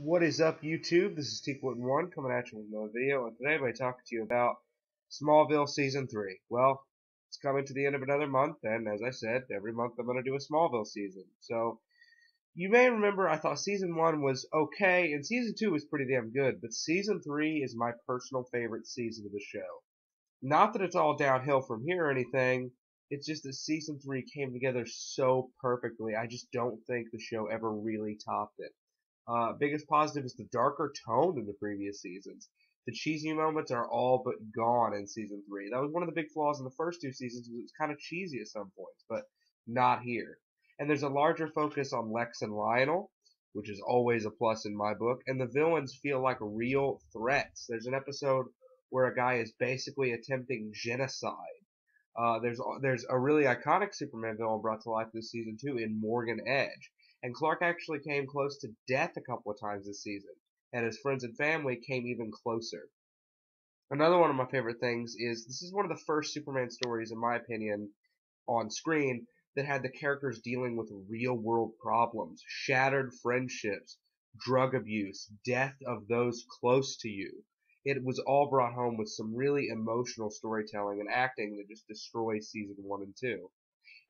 What is up, YouTube? This is T1 coming at you with another video, and today I'm going to talk to you about Smallville Season 3. Well, it's coming to the end of another month, and as I said, every month I'm going to do a Smallville season. So, you may remember I thought Season 1 was okay, and Season 2 was pretty damn good, but Season 3 is my personal favorite season of the show. Not that it's all downhill from here or anything, it's just that Season 3 came together so perfectly, I just don't think the show ever really topped it. Biggest positive is the darker tone than the previous seasons. The cheesy moments are all but gone in season 3. That was one of the big flaws in the first two seasons. It was kind of cheesy at some points, but not here. And there's a larger focus on Lex and Lionel, which is always a plus in my book. And the villains feel like real threats. There's an episode where a guy is basically attempting genocide. There's a really iconic Superman villain brought to life this season too in Morgan Edge. And Clark actually came close to death a couple of times this season, and his friends and family came even closer. Another one of my favorite things is this is one of the first Superman stories, in my opinion, on screen that had the characters dealing with real world problems, shattered friendships, drug abuse, death of those close to you. It was all brought home with some really emotional storytelling and acting that just destroys season 1 and 2.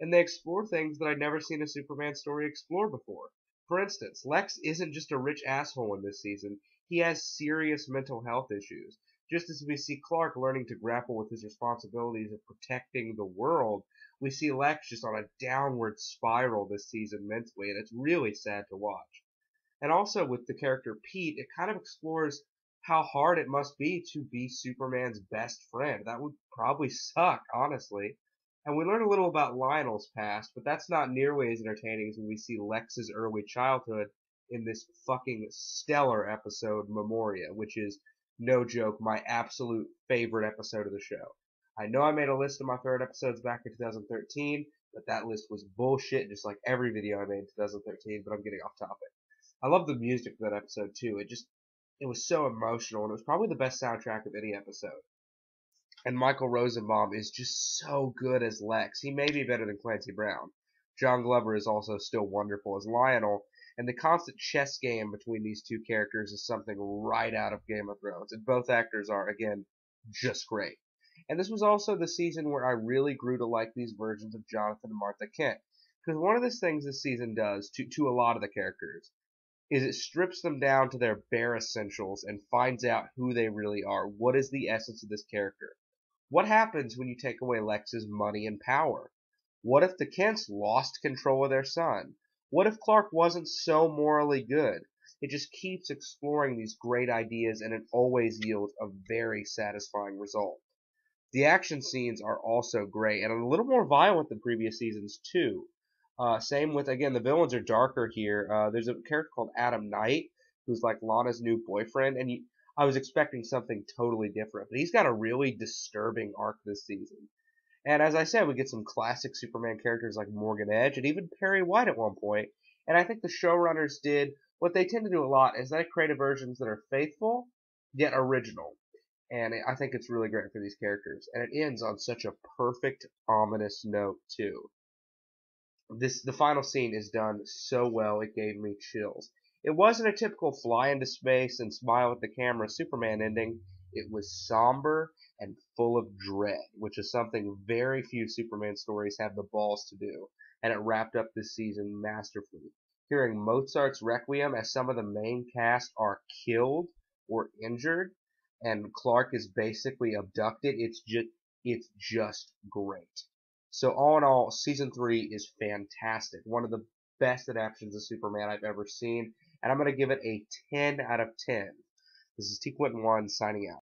And they explore things that I'd never seen a Superman story explore before. For instance, Lex isn't just a rich asshole in this season, he has serious mental health issues. Just as we see Clark learning to grapple with his responsibilities of protecting the world, we see Lex just on a downward spiral this season mentally, and it's really sad to watch. And also with the character Pete, it kind of explores how hard it must be Superman's best friend. That would probably suck, honestly. And we learn a little about Lionel's past, but that's not nearly as entertaining as when we see Lex's early childhood in this fucking stellar episode, Memoria, which is, no joke, my absolute favorite episode of the show. I know I made a list of my favorite episodes back in 2013, but that list was bullshit, just like every video I made in 2013, but I'm getting off topic. I love the music for that episode too. It was so emotional, and it was probably the best soundtrack of any episode. And Michael Rosenbaum is just so good as Lex. He may be better than Clancy Brown. John Glover is also still wonderful as Lionel, and the constant chess game between these two characters is something right out of Game of Thrones. And both actors are, again, just great. And this was also the season where I really grew to like these versions of Jonathan and Martha Kent. Because one of the things this season does to a lot of the characters is it strips them down to their bare essentials and finds out who they really are. What is the essence of this character? What happens when you take away Lex's money and power? What if the Kents lost control of their son? What if Clark wasn't so morally good? It just keeps exploring these great ideas, and it always yields a very satisfying result. The action scenes are also great and a little more violent than previous seasons too. Same with, again, the villains are darker here. There's a character called Adam Knight who's like Lana's new boyfriend, and I was expecting something totally different, but he's got a really disturbing arc this season. And as I said, we get some classic Superman characters like Morgan Edge and even Perry White at one point. And I think the showrunners did what they tend to do a lot is they create versions that are faithful yet original. And I think it's really great for these characters. And it ends on such a perfect, ominous note too. The final scene is done so well it gave me chills. It wasn't a typical fly into space and smile at the camera Superman ending. It was somber and full of dread, which is something very few Superman stories have the balls to do, and it wrapped up this season masterfully. Hearing Mozart's Requiem as some of the main cast are killed or injured, and Clark is basically abducted, it's just great. So all in all, season 3 is fantastic. One of the best adaptations of Superman I've ever seen, and I'm going to give it a 10 out of 10. This is T Quentin 1 signing out.